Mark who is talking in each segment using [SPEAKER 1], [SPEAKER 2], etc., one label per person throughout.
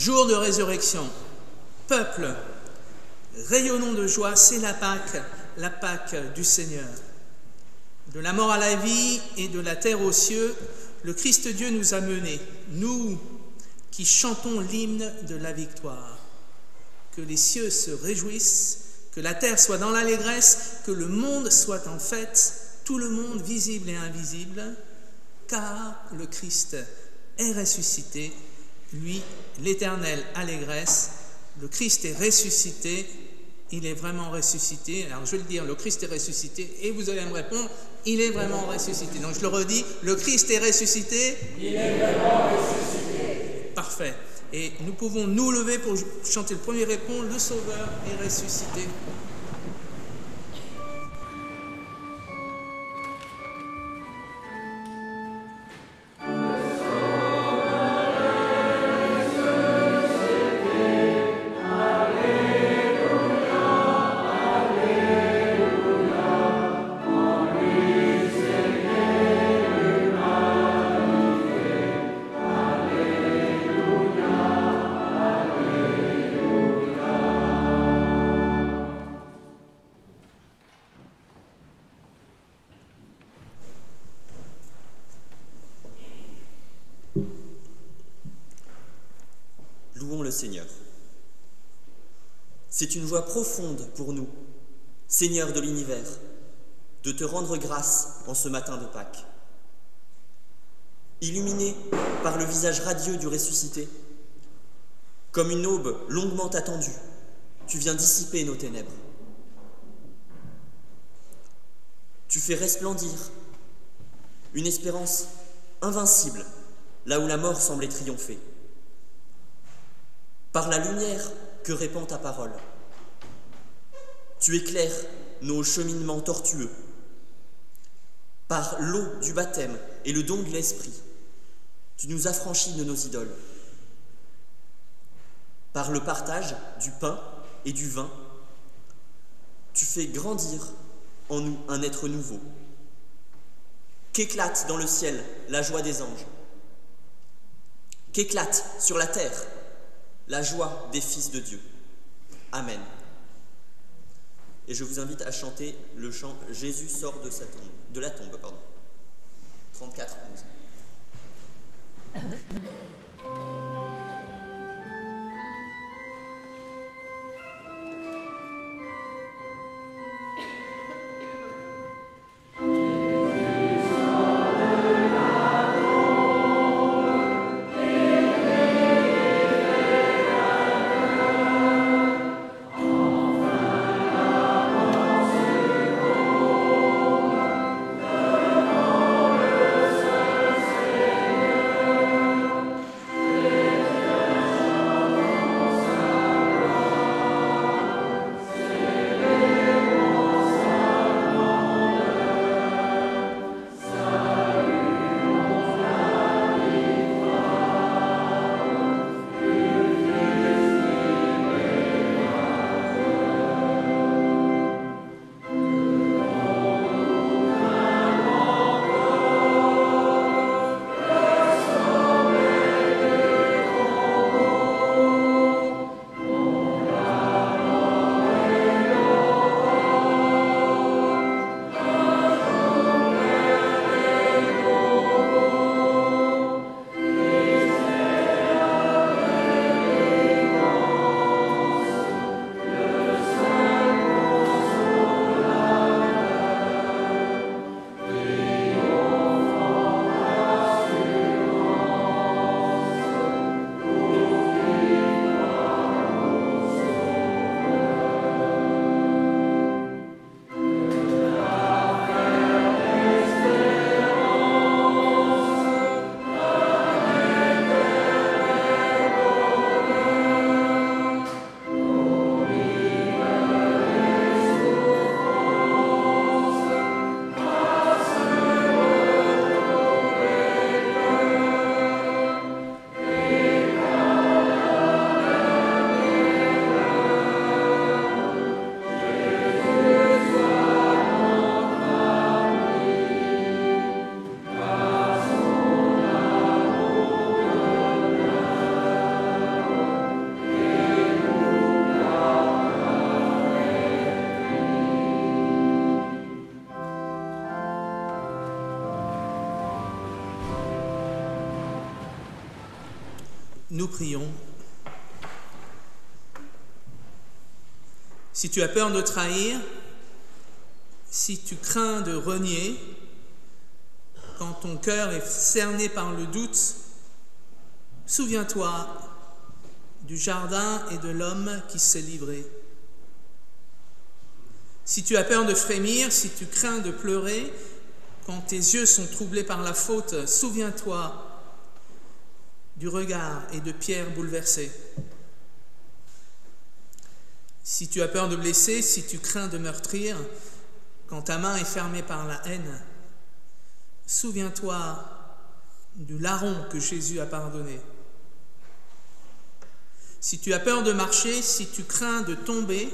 [SPEAKER 1] Jour de résurrection, peuple, rayonnons de joie, c'est la Pâque du Seigneur. De la mort à la vie et de la terre aux cieux, le Christ Dieu nous a menés, nous qui chantons l'hymne de la victoire. Que les cieux se réjouissent, que la terre soit dans l'allégresse, que le monde soit en fête, tout le monde visible et invisible, car le Christ est ressuscité, lui, l'éternelle allégresse. Le Christ est ressuscité, il est vraiment ressuscité. Alors je vais le dire, le Christ est ressuscité, et vous allez me répondre, il est vraiment ressuscité. Donc je le redis, le Christ est ressuscité.
[SPEAKER 2] Il est vraiment ressuscité.
[SPEAKER 1] Parfait. Et nous pouvons nous lever pour chanter le premier répond, le Sauveur est ressuscité.
[SPEAKER 3] Louons le Seigneur. C'est une joie profonde pour nous, Seigneur de l'univers, de te rendre grâce en ce matin de Pâques. Illuminé par le visage radieux du ressuscité, comme une aube longuement attendue, tu viens dissiper nos ténèbres. Tu fais resplendir une espérance invincible là où la mort semblait triompher. Par la lumière que répand ta parole, tu éclaires nos cheminements tortueux. Par l'eau du baptême et le don de l'Esprit, tu nous affranchis de nos idoles. Par le partage du pain et du vin, tu fais grandir en nous un être nouveau. Qu'éclate dans le ciel la joie des anges. Qu'éclate sur la terre la joie des fils de Dieu. Amen. Et je vous invite à chanter le chant « Jésus sort de la tombe. 34, 11.
[SPEAKER 1] Nous prions. Si tu as peur de trahir, si tu crains de renier, quand ton cœur est cerné par le doute, souviens-toi du jardin et de l'homme qui s'est livré. Si tu as peur de frémir, si tu crains de pleurer, quand tes yeux sont troublés par la faute, souviens-toi du regard et de Pierre bouleversé. Si tu as peur de blesser, si tu crains de meurtrir, quand ta main est fermée par la haine, souviens-toi du larron que Jésus a pardonné. Si tu as peur de marcher, si tu crains de tomber,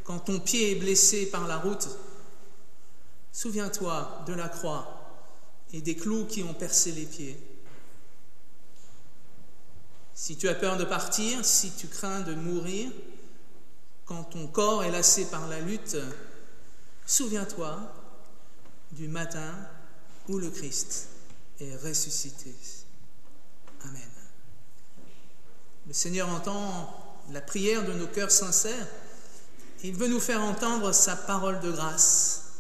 [SPEAKER 1] quand ton pied est blessé par la route, souviens-toi de la croix et des clous qui ont percé les pieds. Si tu as peur de partir, si tu crains de mourir, quand ton corps est lassé par la lutte, souviens-toi du matin où le Christ est ressuscité. Amen. Le Seigneur entend la prière de nos cœurs sincères. Il veut nous faire entendre sa parole de grâce.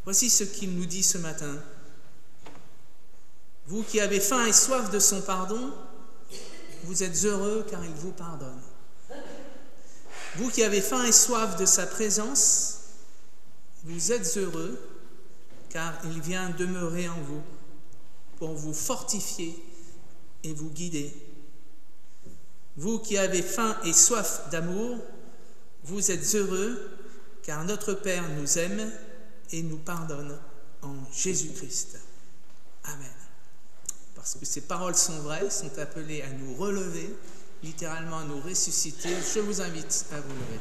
[SPEAKER 1] Voici ce qu'il nous dit ce matin. Vous qui avez faim et soif de son pardon, vous êtes heureux car il vous pardonne. Vous qui avez faim et soif de sa présence, vous êtes heureux car il vient demeurer en vous pour vous fortifier et vous guider. Vous qui avez faim et soif d'amour, vous êtes heureux car notre Père nous aime et nous pardonne en Jésus-Christ. Amen. Parce que ces paroles sont vraies, sont appelées à nous relever, littéralement à nous ressusciter. Je vous invite à vous lever.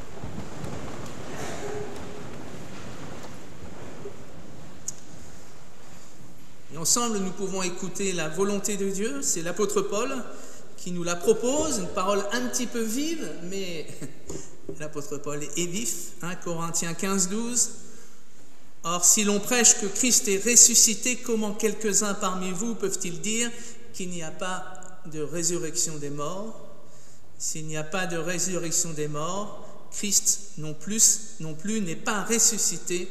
[SPEAKER 1] Et ensemble, nous pouvons écouter la volonté de Dieu. C'est l'apôtre Paul qui nous la propose, une parole un petit peu vive, mais l'apôtre Paul est vif. 1 Corinthiens 15, 12. Or, si l'on prêche que Christ est ressuscité, comment quelques-uns parmi vous peuvent-ils dire qu'il n'y a pas de résurrection des morts? S'il n'y a pas de résurrection des morts, Christ non plus n'est pas ressuscité,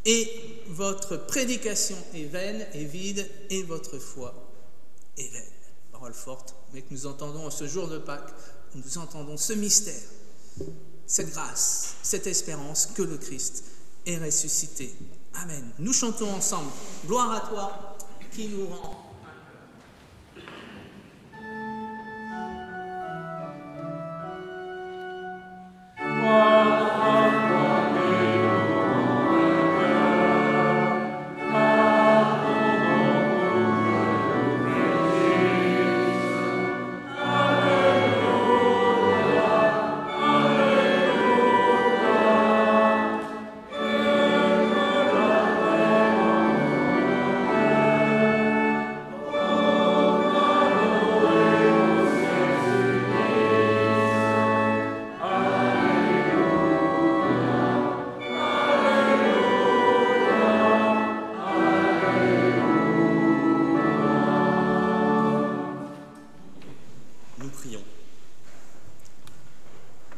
[SPEAKER 1] et votre prédication est vaine et vide, et votre foi est vaine. Parole forte, mais que nous entendons en ce jour de Pâques, nous entendons ce mystère, cette grâce, cette espérance que le Christ est ressuscité. Amen. Nous chantons ensemble. Gloire à toi qui nous rend.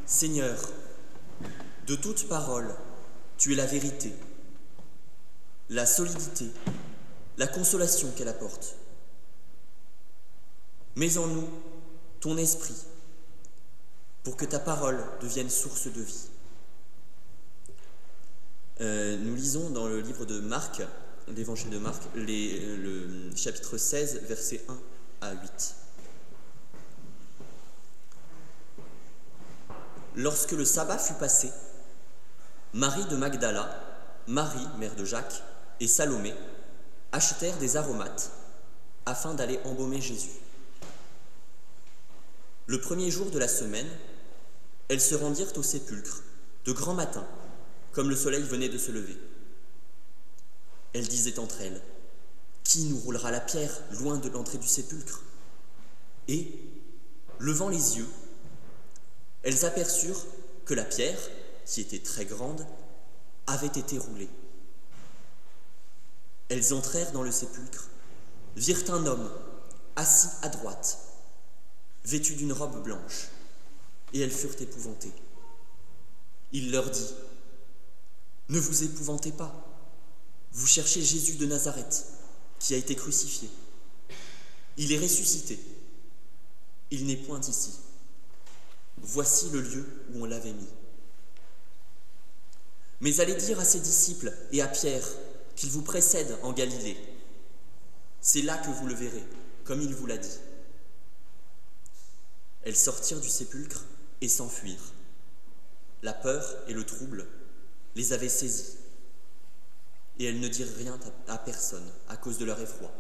[SPEAKER 3] Seigneur, de toute parole, tu es la vérité, la solidité, la consolation qu'elle apporte. Mets en nous ton esprit pour que ta parole devienne source de vie. Nous lisons dans le livre de Marc, l'évangile de Marc, le chapitre 16, versets 1 à 8. Lorsque le sabbat fut passé, Marie de Magdala, Marie, mère de Jacques, et Salomé achetèrent des aromates afin d'aller embaumer Jésus. Le premier jour de la semaine, elles se rendirent au sépulcre, de grand matin, comme le soleil venait de se lever. Elles disaient entre elles, « Qui nous roulera la pierre loin de l'entrée du sépulcre ?» Et, levant les yeux, elles aperçurent que la pierre, qui était très grande, avait été roulée. Elles entrèrent dans le sépulcre, virent un homme assis à droite, vêtus d'une robe blanche, et elles furent épouvantées. Il leur dit, « Ne vous épouvantez pas, vous cherchez Jésus de Nazareth, qui a été crucifié. Il est ressuscité. Il n'est point ici. Voici le lieu où on l'avait mis. » Mais allez dire à ses disciples et à Pierre qu'il vous précède en Galilée. C'est là que vous le verrez, comme il vous l'a dit. Elles sortirent du sépulcre et s'enfuirent. La peur et le trouble les avaient saisies. Et elles ne dirent rien à personne à cause de leur effroi.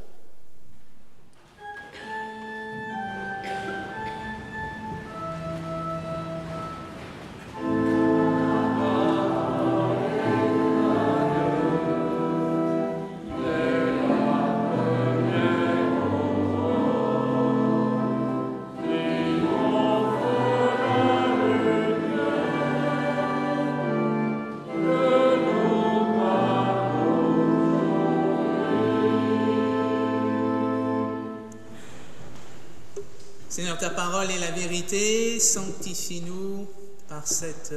[SPEAKER 1] Seigneur, ta parole est la vérité, sanctifie-nous par cette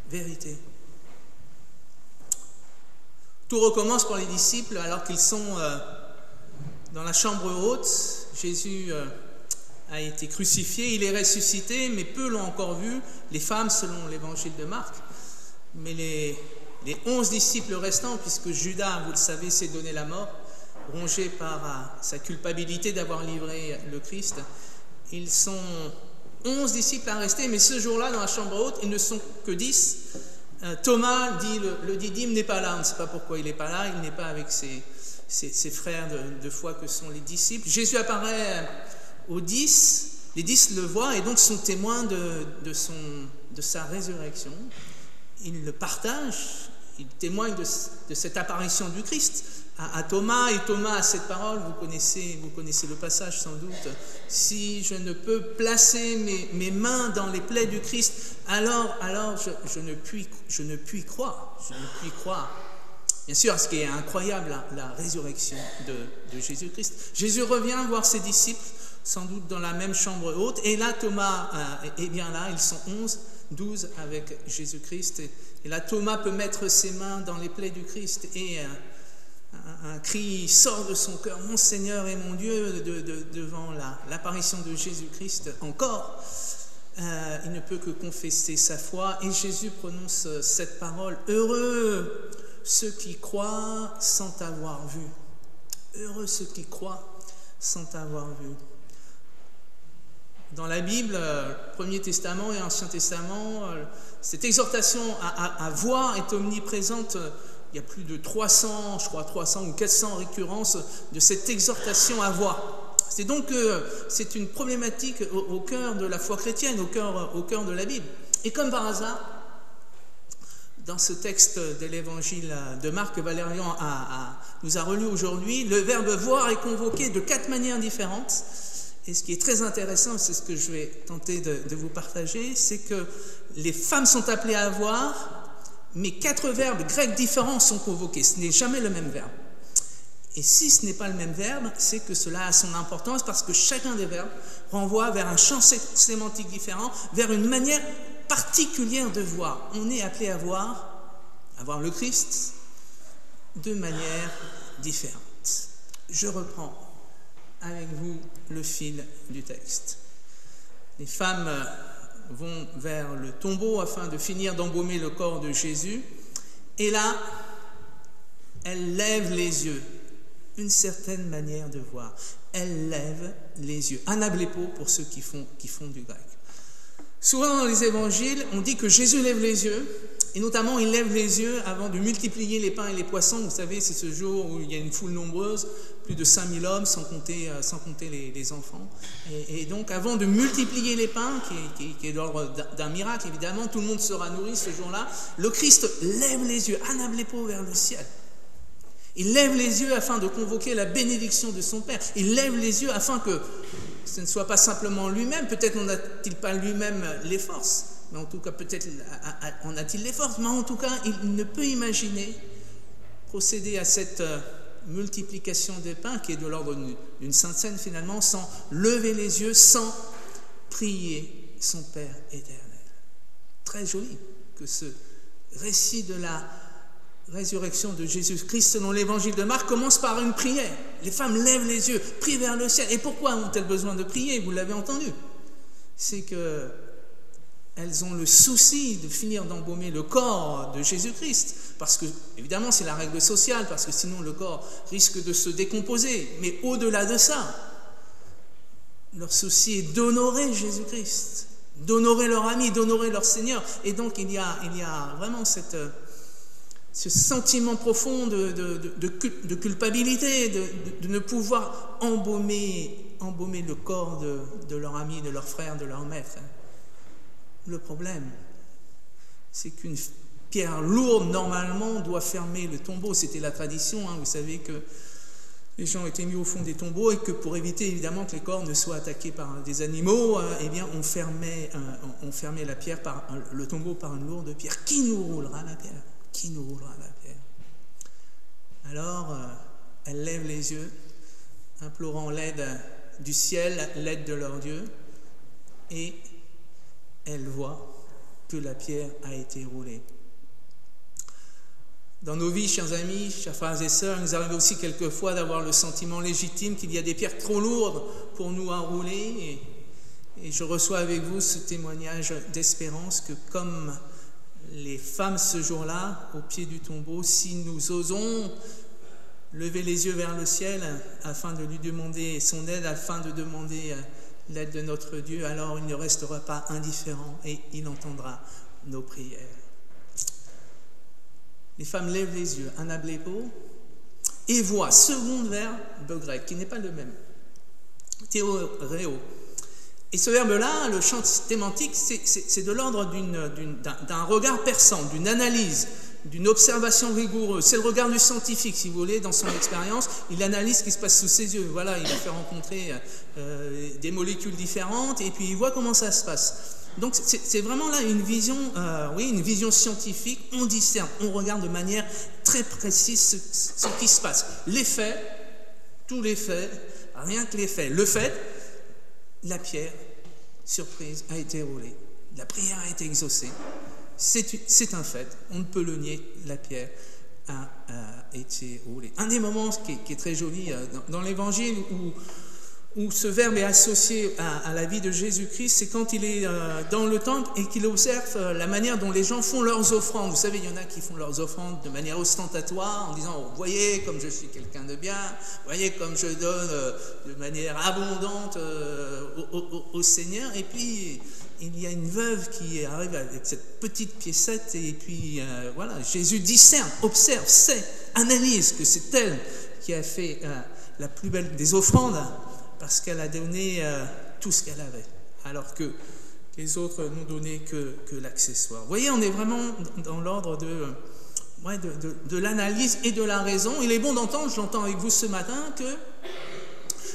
[SPEAKER 1] vérité. Tout recommence pour les disciples alors qu'ils sont dans la chambre haute. Jésus a été crucifié, il est ressuscité, mais peu l'ont encore vu, les femmes selon l'évangile de Marc. Mais les 11 disciples restants, puisque Judas, vous le savez, s'est donné la mort, rongé par sa culpabilité d'avoir livré le Christ, ils sont 11 disciples à rester, mais ce jour-là, dans la chambre haute, ils ne sont que 10. Thomas, dit le didyme, n'est pas là. On ne sait pas pourquoi il n'est pas là. Il n'est pas avec ses frères de foi que sont les disciples. Jésus apparaît aux 10. Les 10 le voient et donc sont témoins de sa résurrection. Ils le partagent. Ils témoignent de cette apparition du Christ à Thomas, et Thomas a cette parole, vous connaissez le passage sans doute, « Si je ne peux placer mes mains dans les plaies du Christ, alors je ne puis croire. » Bien sûr, ce qui est incroyable, la résurrection de Jésus-Christ. Jésus revient voir ses disciples, sans doute dans la même chambre haute, et là Thomas est bien là, ils sont 12 avec Jésus-Christ, et là Thomas peut mettre ses mains dans les plaies du Christ, et un cri sort de son cœur, « Mon Seigneur et mon Dieu » devant l'apparition de Jésus-Christ encore. Il ne peut que confesser sa foi, et Jésus prononce cette parole, « Heureux ceux qui croient sans avoir vu. » Heureux ceux qui croient sans avoir vu. Dans la Bible, Premier Testament et Ancien Testament, cette exhortation à voir est omniprésente. Il y a plus de 300 ou 400 récurrences de cette exhortation à voir. C'est donc c'est une problématique au cœur de la foi chrétienne, au cœur de la Bible. Et comme par hasard, dans ce texte de l'évangile de Marc que Valérian nous a relu aujourd'hui, le verbe voir est convoqué de 4 manières différentes. Et ce qui est très intéressant, c'est ce que je vais tenter de vous partager, c'est que les femmes sont appelées à voir, mais 4 verbes grecs différents sont convoqués. Ce n'est jamais le même verbe. Et si ce n'est pas le même verbe, c'est que cela a son importance parce que chacun des verbes renvoie vers un champ sémantique différent, vers une manière particulière de voir. On est appelé à voir le Christ de manière différente. Je reprends avec vous le fil du texte. Les femmes vont vers le tombeau afin de finir d'embaumer le corps de Jésus. Et là, elles lèvent les yeux. Une certaine manière de voir. Elles lèvent les yeux. Anablépo pour ceux qui font du grec. Souvent dans les évangiles, on dit que Jésus lève les yeux. Et notamment, il lève les yeux avant de multiplier les pains et les poissons. Vous savez, c'est ce jour où il y a une foule nombreuse, plus de 5000 hommes, sans compter les enfants. Et donc, avant de multiplier les pains, qui est l'ordre d'un miracle, évidemment, tout le monde sera nourri ce jour-là, le Christ lève les yeux, anablépo vers le ciel. Il lève les yeux afin de convoquer la bénédiction de son Père. Il lève les yeux afin que ce ne soit pas simplement lui-même, peut-être n'en a-t-il pas lui-même les forces, mais en tout cas, peut-être en a-t-il les forces, mais en tout cas, il ne peut imaginer procéder à cette multiplication des pains, qui est de l'ordre d'une sainte scène finalement, sans lever les yeux, sans prier son Père éternel. Très joli que ce récit de la résurrection de Jésus-Christ selon l'évangile de Marc commence par une prière. Les femmes lèvent les yeux, prient vers le ciel. Et pourquoi ont-elles besoin de prier? Vous l'avez entendu. C'est que elles ont le souci de finir d'embaumer le corps de Jésus-Christ. Parce que, évidemment, c'est la règle sociale, parce que sinon le corps risque de se décomposer. Mais au-delà de ça, leur souci est d'honorer Jésus-Christ, d'honorer leur ami, d'honorer leur Seigneur. Et donc, il y a vraiment ce sentiment profond de culpabilité, de ne pouvoir embaumer le corps de leur ami, de leur frère, de leur maître. Le problème, c'est qu'une pierre lourde, normalement, doit fermer le tombeau. C'était la tradition, hein. Vous savez que les gens étaient mis au fond des tombeaux et que pour éviter évidemment que les corps ne soient attaqués par des animaux, eh bien, on fermait la pierre le tombeau par une lourde pierre. Qui nous roulera la pierre? Qui nous roulera la pierre? Alors, elles lèvent les yeux, implorant l'aide du ciel, l'aide de leur Dieu, et elles voient que la pierre a été roulée. Dans nos vies, chers amis, chers frères et sœurs, il nous arrive aussi quelquefois d'avoir le sentiment légitime qu'il y a des pierres trop lourdes pour nous à rouler. Et je reçois avec vous ce témoignage d'espérance que comme les femmes ce jour-là, au pied du tombeau, si nous osons lever les yeux vers le ciel afin de lui demander son aide, afin de demander l'aide de notre Dieu, alors il ne restera pas indifférent et il entendra nos prières. Les femmes lèvent les yeux, anablépo, et voient, second verbe grec, qui n'est pas le même, théoréo. Et ce verbe-là, le champ sémantique, c'est de l'ordre d'un regard perçant, d'une analyse, d'une observation rigoureuse. C'est le regard du scientifique, si vous voulez, dans son expérience. Il analyse ce qui se passe sous ses yeux. Voilà, il a fait rencontrer des molécules différentes et puis il voit comment ça se passe. Donc c'est vraiment là une vision, une vision scientifique. On discerne, on regarde de manière très précise ce qui se passe. Les faits, tous les faits, rien que les faits. Le fait, la pierre, surprise, a été roulée. La prière a été exaucée. C'est un fait, on ne peut le nier, la pierre a été roulée. Un des moments qui est très joli dans l'Évangile où ce verbe est associé à la vie de Jésus-Christ, c'est quand il est dans le temple et qu'il observe la manière dont les gens font leurs offrandes. Vous savez, il y en a qui font leurs offrandes de manière ostentatoire, en disant « Voyez comme je suis quelqu'un de bien, voyez comme je donne de manière abondante au Seigneur. » Et puis, il y a une veuve qui arrive avec cette petite piécette et puis, voilà, Jésus discerne, observe, sait, analyse que c'est elle qui a fait la plus belle des offrandes, parce qu'elle a donné tout ce qu'elle avait, alors que les autres n'ont donné que l'accessoire. Vous voyez, on est vraiment dans l'ordre de l'analyse et de la raison. Il est bon d'entendre, je l'entends avec vous ce matin, que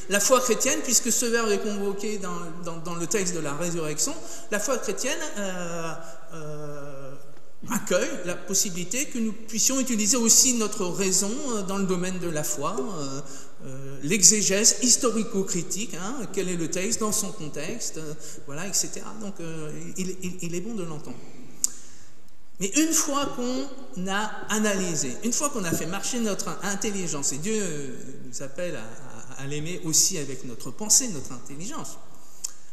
[SPEAKER 1] la foi chrétienne, puisque ce verbe est convoqué dans le texte de la résurrection, la foi chrétienne accueille la possibilité que nous puissions utiliser aussi notre raison dans le domaine de la foi, l'exégèse historico-critique, quel est le texte dans son contexte, voilà, etc. Donc il est bon de l'entendre. Mais une fois qu'on a analysé, une fois qu'on a fait marcher notre intelligence, et Dieu nous appelle à l'aimer aussi avec notre pensée, notre intelligence,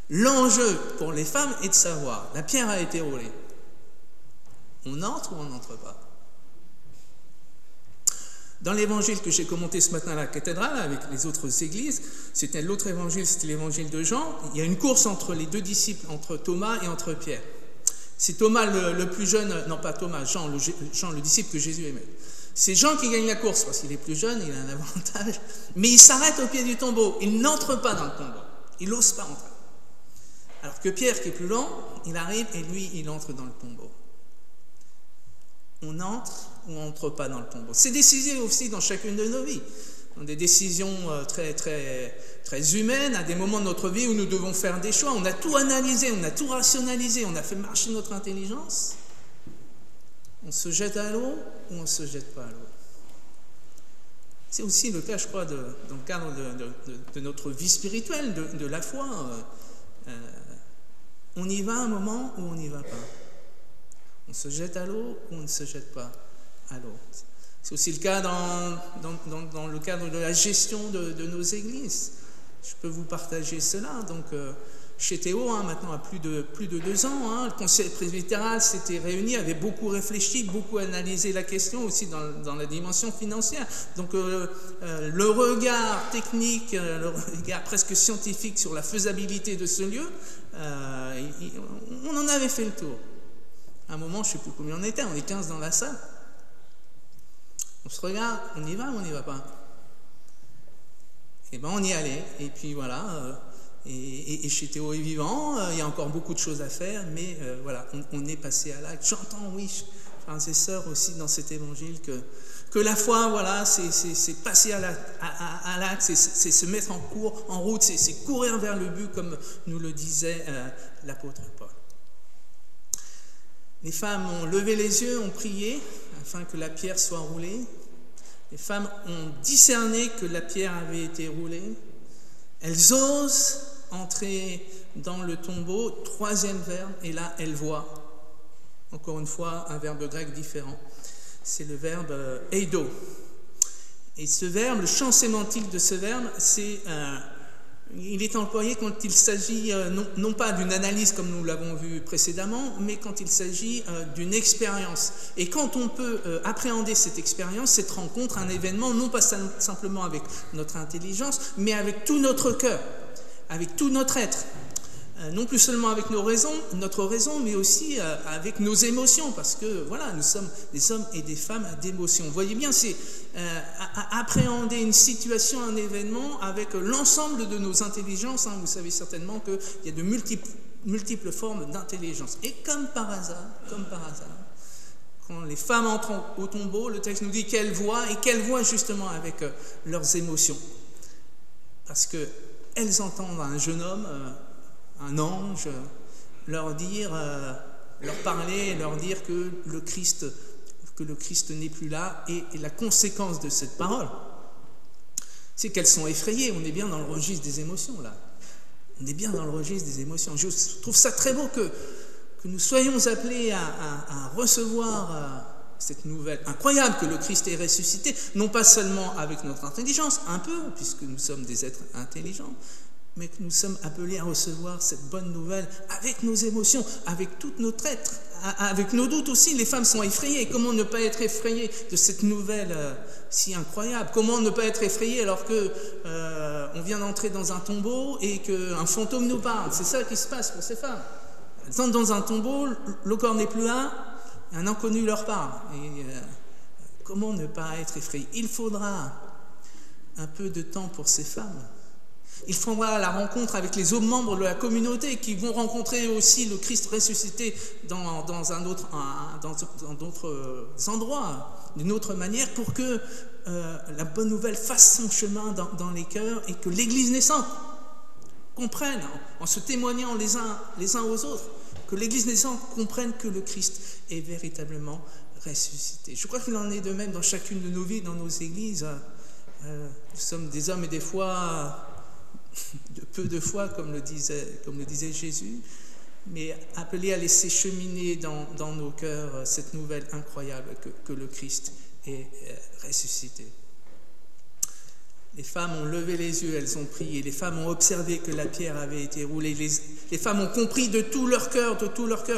[SPEAKER 1] l'enjeu pour les femmes est de savoir, la pierre a été roulée, on entre ou on n'entre pas? Dans l'évangile que j'ai commenté ce matin à la cathédrale avec les autres églises, c'était l'autre évangile, c'était l'évangile de Jean, il y a une course entre les deux disciples, entre Thomas et entre Pierre. C'est Thomas le plus jeune, non pas Thomas, Jean, le disciple que Jésus aimait. C'est Jean qui gagne la course parce qu'il est plus jeune, il a un avantage, mais il s'arrête au pied du tombeau, il n'entre pas dans le tombeau, il n'ose pas entrer. Alors que Pierre, qui est plus lent, il arrive et lui, il entre dans le tombeau. On entre ou on n'entre pas dans le tombeau. C'est décisif aussi dans chacune de nos vies. Dans des décisions très, très, très humaines, à des moments de notre vie où nous devons faire des choix. On a tout analysé, on a tout rationalisé, on a fait marcher notre intelligence. On se jette à l'eau ou on ne se jette pas à l'eau. C'est aussi le cas, je crois, dans le cadre de notre vie spirituelle, de la foi. On y va un moment ou on n'y va pas. On se jette à l'eau ou on ne se jette pas à l'eau. C'est aussi le cas dans le cadre de la gestion de nos églises. Je peux vous partager cela. Donc, chez Théo, maintenant à plus de 2 ans, le conseil presbytéral s'était réuni, avait beaucoup réfléchi, beaucoup analysé la question aussi dans la dimension financière. Donc le regard technique, le regard presque scientifique sur la faisabilité de ce lieu, on en avait fait le tour. À un moment, je ne sais plus combien on était, on est 15 dans la salle. On se regarde, on y va ou on n'y va pas? Et bien on y allait, et puis voilà... Et chez Théo est vivant, il y a encore beaucoup de choses à faire, mais voilà, on est passé à l'acte. J'entends, oui, frères et sœurs, aussi dans cet évangile, que la foi, voilà, c'est passer à l'acte, c'est se mettre en route, c'est courir vers le but, comme nous le disait l'apôtre Paul. Les femmes ont levé les yeux, ont prié, afin que la pierre soit roulée. Les femmes ont discerné que la pierre avait été roulée. Elles osent entrer dans le tombeau, 3e verbe, et là, elles voient. Encore une fois, un verbe grec différent. C'est le verbe eido. Et ce verbe, le champ sémantique de ce verbe, il est employé quand il s'agit non pas d'une analyse comme nous l'avons vu précédemment, mais quand il s'agit d'une expérience. Et quand on peut appréhender cette expérience, cette rencontre, un événement, non pas simplement avec notre intelligence, mais avec tout notre cœur, avec tout notre être. Non plus seulement avec notre raison, mais aussi avec nos émotions, parce que voilà, nous sommes des hommes et des femmes d'émotions. Vous voyez bien, c'est appréhender une situation, un événement avec l'ensemble de nos intelligences. Vous savez certainement qu'il y a de multiples formes d'intelligence. Et comme par hasard, quand les femmes entrent au tombeau, le texte nous dit qu'elles voient justement avec leurs émotions. Parce qu'elles entendent un jeune homme, un ange, leur parler, leur dire que le Christ n'est plus là, et la conséquence de cette parole, c'est qu'elles sont effrayées. On est bien dans le registre des émotions, là. On est bien dans le registre des émotions. Je trouve ça très beau que nous soyons appelés à recevoir cette nouvelle incroyable que le Christ est ressuscité, non pas seulement avec notre intelligence, un peu, puisque nous sommes des êtres intelligents, mais que nous sommes appelés à recevoir cette bonne nouvelle avec nos émotions, avec tout notre être, avec nos doutes aussi. Les femmes sont effrayées. Comment ne pas être effrayées de cette nouvelle si incroyable? Comment ne pas être effrayées alors qu'on vient d'entrer dans un tombeau et qu'un fantôme nous parle? C'est ça qui se passe pour ces femmes. Elles entrent dans un tombeau, le corps n'est plus là, un inconnu leur parle. Et comment ne pas être effrayé? Il faudra un peu de temps pour ces femmes. Il faudra la rencontre avec les autres membres de la communauté qui vont rencontrer aussi le Christ ressuscité dans d'autres endroits, d'une autre manière, pour que la bonne nouvelle fasse son chemin dans les cœurs et que l'Église naissante comprenne, en se témoignant les uns aux autres, que l'Église naissante comprenne que le Christ est véritablement ressuscité. Je crois qu'il en est de même dans chacune de nos vies, dans nos églises. Nous sommes des hommes et des fois... de peu de foi, comme le disait Jésus, mais appelés à laisser cheminer dans nos cœurs cette nouvelle incroyable que le Christ est ressuscité. Les femmes ont levé les yeux, elles ont prié, les femmes ont observé que la pierre avait été roulée, les femmes ont compris de tout leur cœur,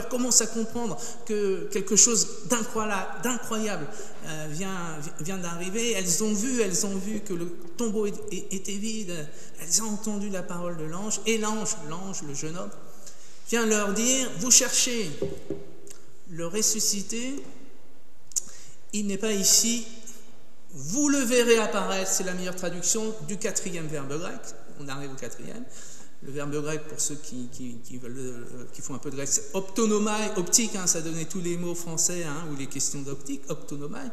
[SPEAKER 1] commencent à comprendre que quelque chose d'incroyable vient d'arriver. Elles ont vu que le tombeau était vide, elles ont entendu la parole de l'ange, et l'ange, le jeune homme, vient leur dire: vous cherchez le ressuscité, il n'est pas ici. Vous le verrez apparaître, c'est la meilleure traduction du 4e verbe grec. On arrive au 4e. Le verbe grec, pour ceux qui font un peu de grec, c'est optonomai, optique, ça donnait tous les mots français, ou les questions d'optique, optonomai.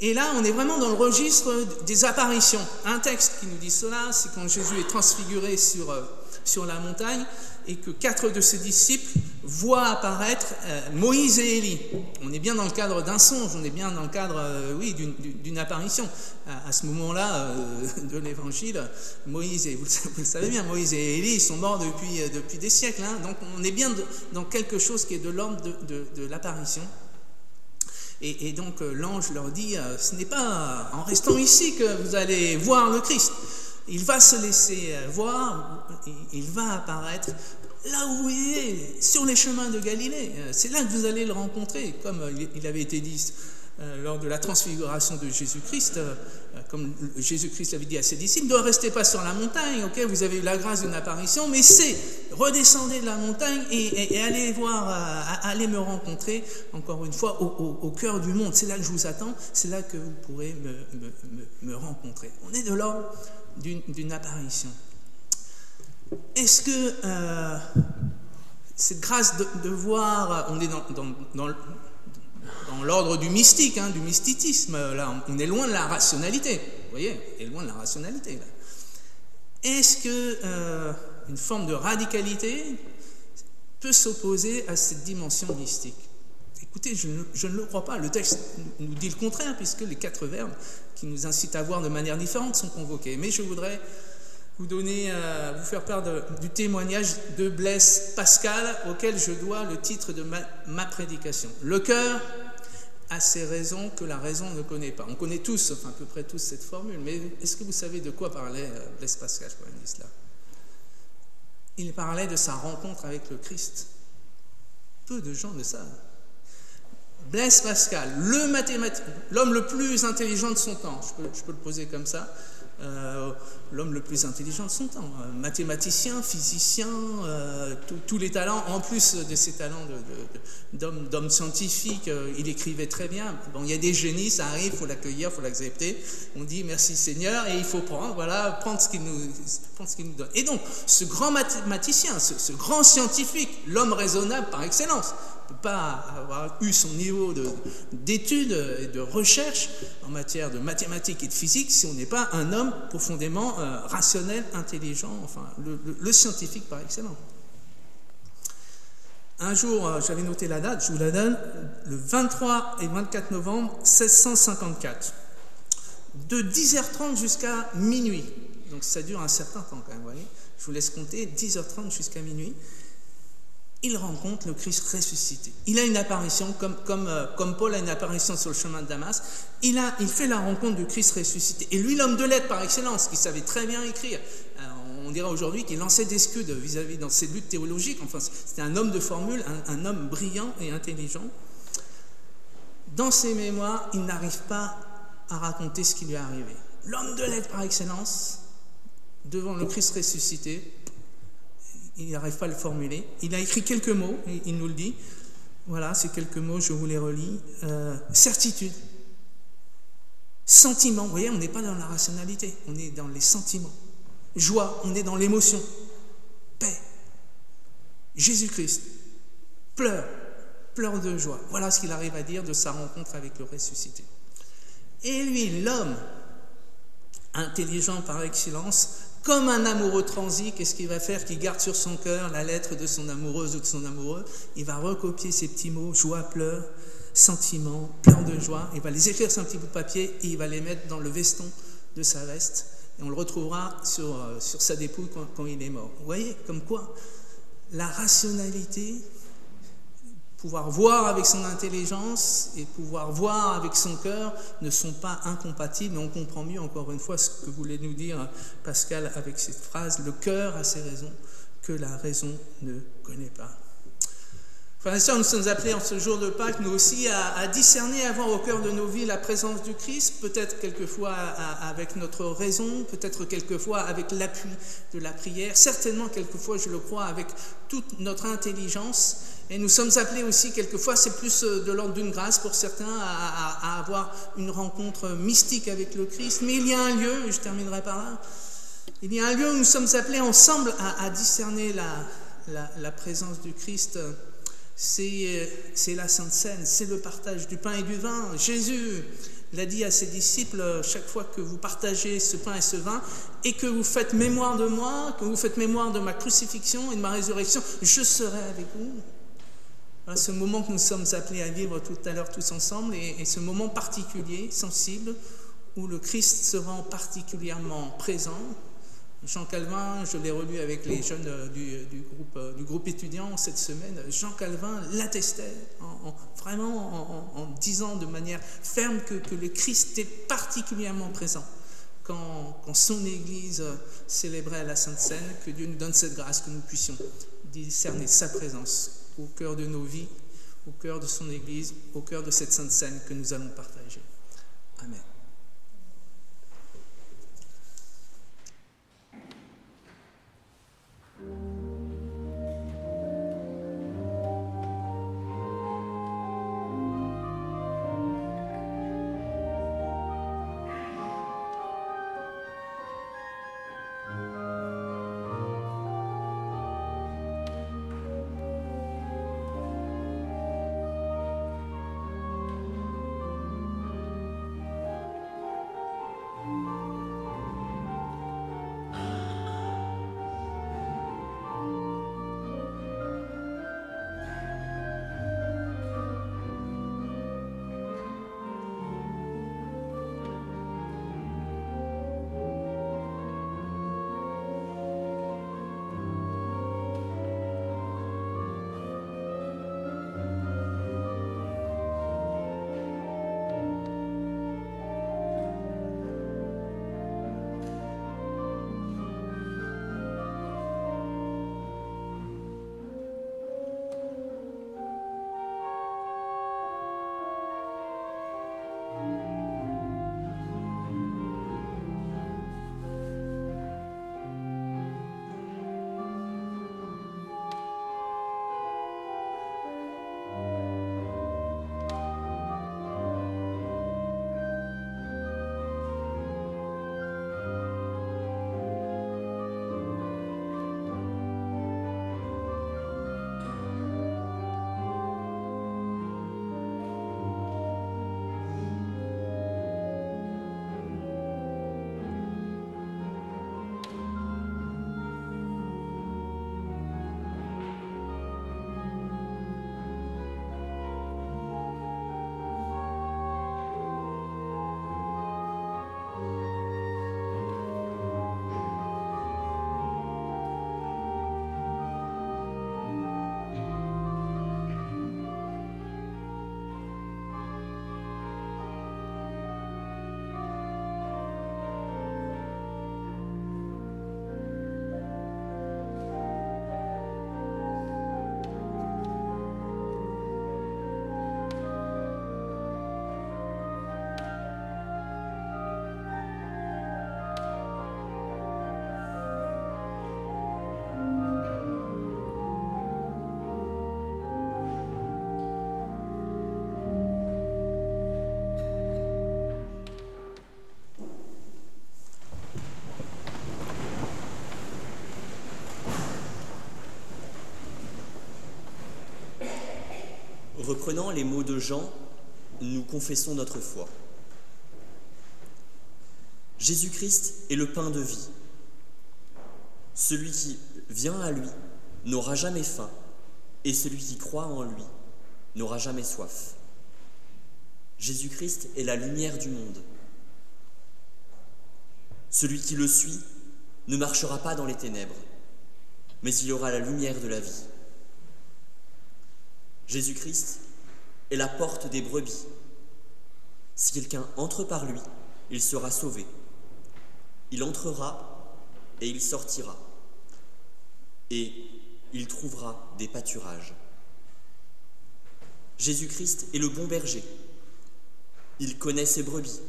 [SPEAKER 1] Et là, on est vraiment dans le registre des apparitions. Un texte qui nous dit cela, c'est quand Jésus est transfiguré sur la montagne et que 4 de ses disciples voient apparaître Moïse et Élie. On est bien dans le cadre d'un songe, on est bien dans le cadre, d'une apparition. À ce moment-là de l'Évangile, Moïse et vous le savez bien, Moïse et Élie, ils sont morts depuis des siècles. Hein, donc on est bien dans quelque chose qui est de l'ordre de l'apparition. Et donc l'ange leur dit, ce n'est pas en restant ici que vous allez voir le Christ. Il va se laisser voir, il va apparaître là où il est, sur les chemins de Galilée. C'est là que vous allez le rencontrer, comme il avait été dit lors de la transfiguration de Jésus-Christ, comme Jésus-Christ avait dit à ses disciples, ne restez pas sur la montagne, ok, vous avez eu la grâce d'une apparition, mais redescendez de la montagne et allez voir, allez me rencontrer, encore une fois, au cœur du monde. C'est là que je vous attends, c'est là que vous pourrez me rencontrer. On est de l'ordre d'une apparition. Est-ce que cette grâce de voir, on est dans l'ordre du mystique, hein, du mysticisme, là, on est loin de la rationalité, vous voyez, on est loin de la rationalité, là. Est-ce que une forme de radicalité peut s'opposer à cette dimension mystique? Écoutez, je ne le crois pas. Le texte nous dit le contraire, puisque les 4 verbes qui nous incitent à voir de manière différente sont convoqués. Mais je voudrais vous faire part du témoignage de Blaise Pascal, auquel je dois le titre de ma prédication. Le cœur a ses raisons que la raison ne connaît pas. On connaît tous, enfin à peu près tous, cette formule, mais est-ce que vous savez de quoi parlait Blaise Pascal quand il dit cela? Il parlait de sa rencontre avec le Christ. Peu de gens le savent. Blaise Pascal, l'homme le plus intelligent de son temps, je peux le poser comme ça, l'homme le plus intelligent de son temps, mathématicien, physicien, tous les talents, en plus de ses talents d'homme scientifique, il écrivait très bien. Bon, il y a des génies, ça arrive, il faut l'accueillir, il faut l'accepter. On dit merci Seigneur et il faut prendre ce qu'il nous donne. Et donc, ce grand mathématicien, ce grand scientifique, l'homme raisonnable par excellence, ne peut pas avoir eu son niveau d'études et de recherche en matière de mathématiques et de physique si on n'est pas un homme profondément rationnel, intelligent, enfin le scientifique par excellence. Un jour, j'avais noté la date, je vous la donne, le 23 et 24 novembre 1654, de 10h30 jusqu'à minuit. Donc ça dure un certain temps quand même, vous voyez. Je vous laisse compter, 10h30 jusqu'à minuit. Il rencontre le Christ ressuscité. Il a une apparition, comme Paul a une apparition sur le chemin de Damas. Il fait la rencontre du Christ ressuscité. Et lui, l'homme de lettres par excellence, qui savait très bien écrire, on dirait aujourd'hui qu'il lançait des scuds vis-à-vis dans ses luttes théologiques. Enfin, c'était un homme de formule, un homme brillant et intelligent. Dans ses mémoires, il n'arrive pas à raconter ce qui lui est arrivé. L'homme de lettres par excellence, devant le Christ ressuscité, il n'arrive pas à le formuler. Il a écrit quelques mots, il nous le dit. Voilà, ces quelques mots, je vous les relis. Certitude, sentiment. Vous voyez, on n'est pas dans la rationalité, on est dans les sentiments. Joie, on est dans l'émotion. Paix. Jésus-Christ, pleure de joie. Voilà ce qu'il arrive à dire de sa rencontre avec le ressuscité. Et lui, l'homme intelligent par excellence, comme un amoureux transi, qu'est-ce qu'il va faire? Qu'il garde sur son cœur la lettre de son amoureuse ou de son amoureux. Il va recopier ces petits mots, joie, pleurs, sentiment, pleurs de joie. Il va les écrire sur un petit bout de papier et il va les mettre dans le veston de sa veste. Et on le retrouvera sur sa dépouille quand il est mort. Vous voyez, comme quoi la rationalité, pouvoir voir avec son intelligence et pouvoir voir avec son cœur ne sont pas incompatibles. Et on comprend mieux, encore une fois, ce que voulait nous dire Pascal avec cette phrase, le cœur a ses raisons que la raison ne connaît pas. Frères et sœurs, nous sommes appelés en ce jour de Pâques, nous aussi, à discerner, à avoir au cœur de nos vies la présence du Christ, peut-être quelquefois avec notre raison, peut-être quelquefois avec l'appui de la prière, certainement quelquefois, je le crois, avec toute notre intelligence. Et nous sommes appelés aussi, quelquefois, c'est plus de l'ordre d'une grâce pour certains, à avoir une rencontre mystique avec le Christ. Mais il y a un lieu, et je terminerai par là, il y a un lieu où nous sommes appelés ensemble à discerner la présence du Christ. C'est la Sainte Seine, c'est le partage du pain et du vin. Jésus il a dit à ses disciples, chaque fois que vous partagez ce pain et ce vin, et que vous faites mémoire de moi, que vous faites mémoire de ma crucifixion et de ma résurrection, je serai avec vous. Voilà ce moment que nous sommes appelés à vivre tout à l'heure tous ensemble, et ce moment particulier, sensible, où le Christ sera particulièrement présent. Jean Calvin, je l'ai relu avec les jeunes du groupe étudiant cette semaine, Jean Calvin l'attestait en disant de manière ferme que le Christ est particulièrement présent quand son Église célébrait la Sainte Seine, que Dieu nous donne cette grâce, que nous puissions discerner sa présence au cœur de nos vies, au cœur de son Église, au cœur de cette Sainte Seine que nous allons partager. Amen.
[SPEAKER 3] Reprenant les mots de Jean, nous confessons notre foi. Jésus-Christ est le pain de vie. Celui qui vient à lui n'aura jamais faim, et celui qui croit en lui n'aura jamais soif. Jésus-Christ est la lumière du monde. Celui qui le suit ne marchera pas dans les ténèbres, mais il aura la lumière de la vie. Jésus-Christ est la porte des brebis. Si quelqu'un entre par lui, il sera sauvé. Il entrera et il sortira, et il trouvera des pâturages. Jésus-Christ est le bon berger. Il connaît ses brebis,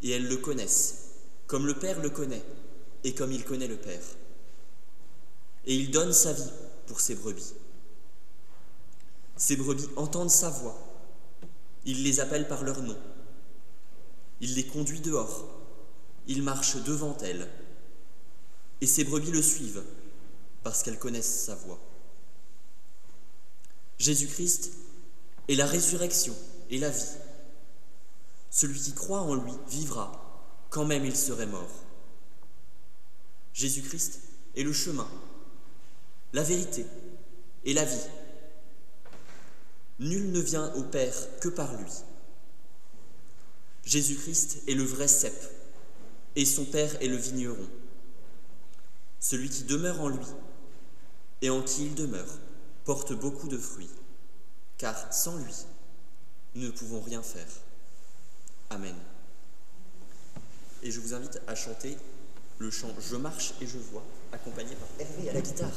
[SPEAKER 3] et elles le connaissent, comme le Père le connaît, et comme il connaît le Père. Et il donne sa vie pour ses brebis. Ces brebis entendent sa voix. Il les appelle par leur nom. Il les conduit dehors. Il marche devant elles. Et ces brebis le suivent, parce qu'elles connaissent sa voix. Jésus-Christ est la résurrection et la vie. Celui qui croit en lui vivra, quand même il serait mort. Jésus-Christ est le chemin, la vérité et la vie. Nul ne vient au Père que par lui. Jésus-Christ est le vrai cep, et son Père est le vigneron. Celui qui demeure en lui et en qui il demeure porte beaucoup de fruits, car sans lui, nous ne pouvons rien faire. Amen. Et je vous invite à chanter le chant « Je marche et je vois », accompagné par Hervé à la guitare.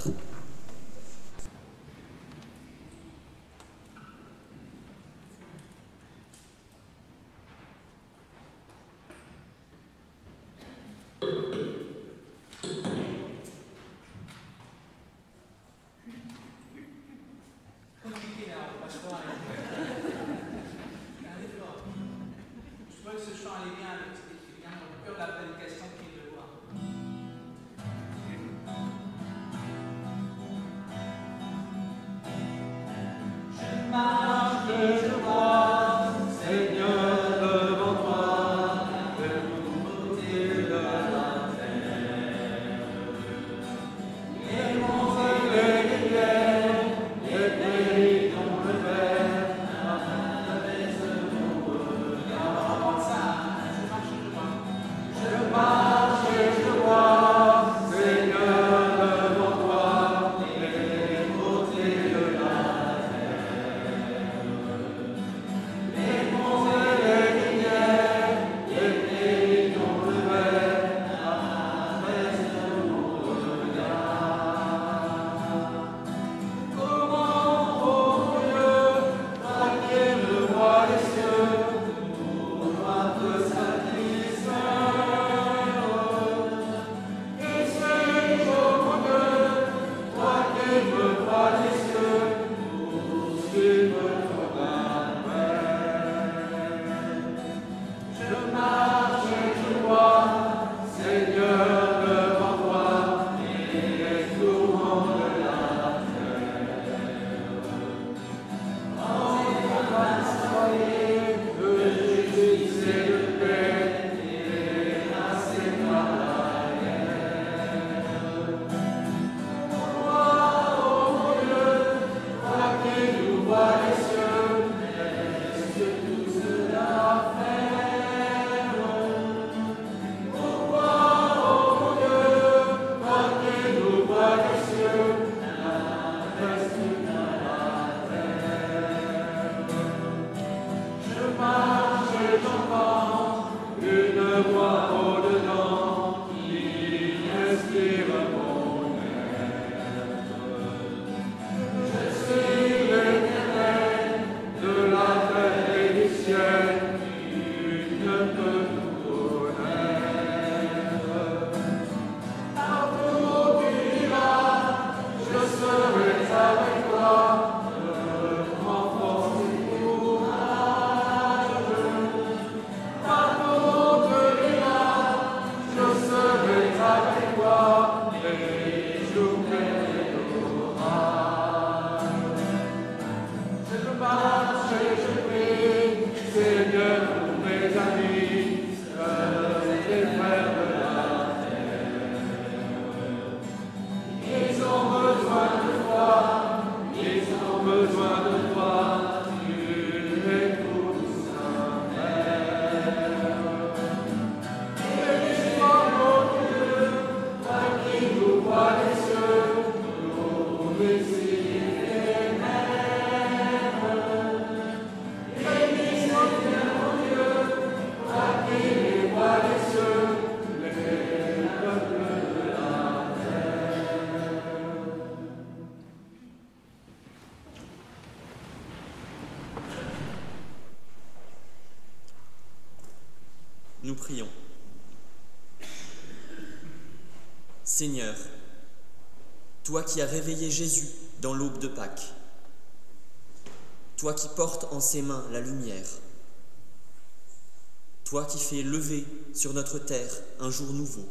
[SPEAKER 3] Nous prions. Seigneur, toi qui as réveillé Jésus dans l'aube de Pâques, toi qui portes en ses mains la lumière, toi qui fais lever sur notre terre un jour nouveau,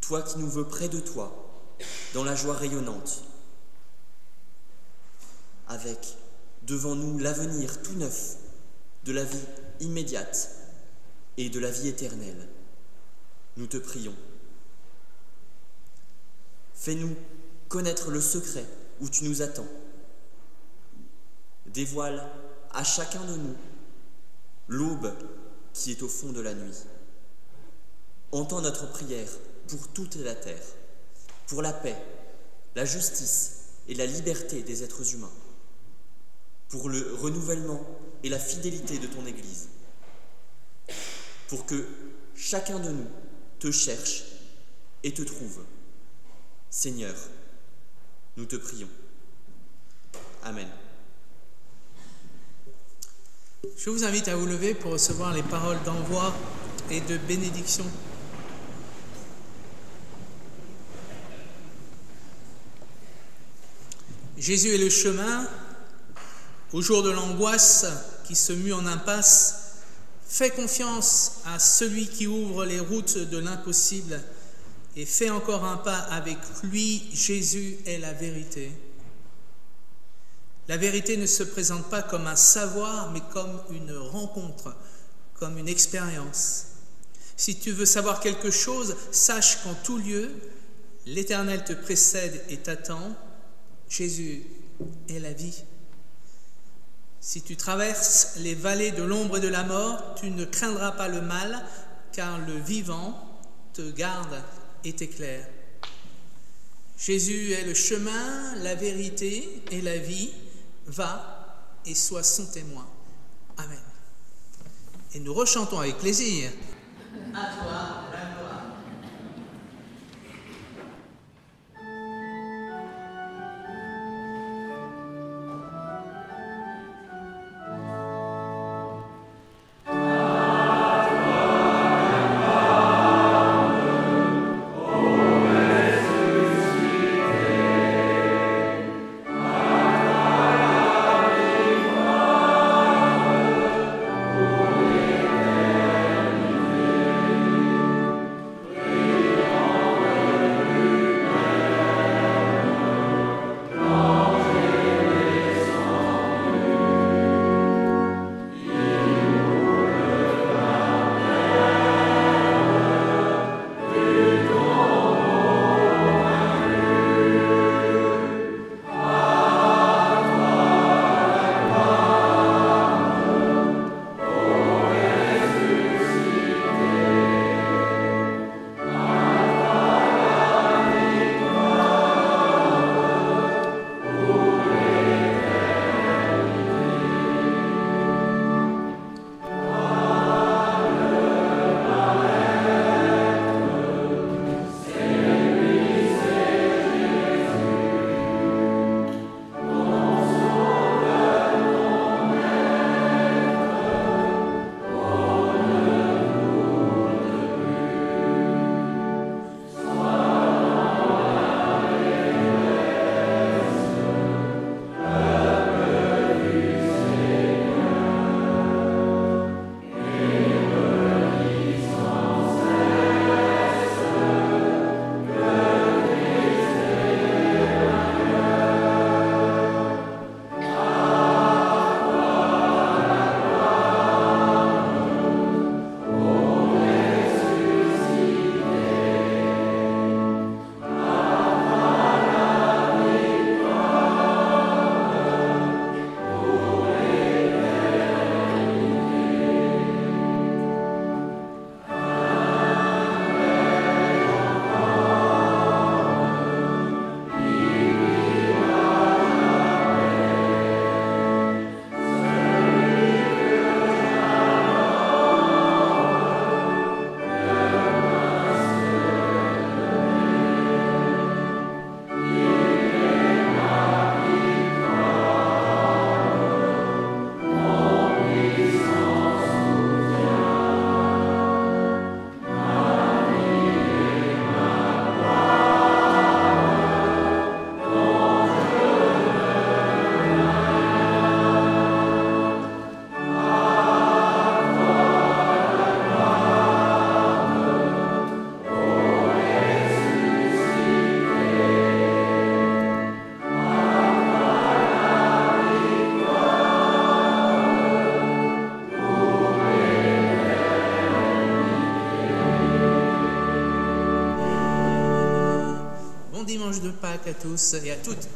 [SPEAKER 3] toi qui nous veux près de toi, dans la joie rayonnante, avec devant nous l'avenir tout neuf de la vie immédiate et de la vie éternelle. Nous te prions. Fais-nous connaître le secret où tu nous attends. Dévoile à chacun de nous l'aube qui est au fond de la nuit. Entends notre prière pour toute la terre, pour la paix, la justice et la liberté des êtres humains, pour le renouvellement et la fidélité de ton Église, pour que chacun de nous te cherche et te trouve. Seigneur, nous te prions. Amen.
[SPEAKER 1] Je vous invite à vous lever pour recevoir les paroles d'envoi et de bénédiction. Jésus est le chemin. Au jour de l'angoisse qui se mue en impasse, fais confiance à celui qui ouvre les routes de l'impossible et fais encore un pas avec lui. Jésus est la vérité. La vérité ne se présente pas comme un savoir, mais comme une rencontre, comme une expérience. Si tu veux savoir quelque chose, sache qu'en tout lieu, l'Éternel te précède et t'attend. Jésus est la vie. Si tu traverses les vallées de l'ombre et de la mort, tu ne craindras pas le mal, car le vivant te garde et t'éclaire. Jésus est le chemin, la vérité et la vie. Va et sois son témoin. Amen. Et nous rechantons avec plaisir. À toi la gloire.
[SPEAKER 2] Amen.
[SPEAKER 1] Pâques à tous et à toutes.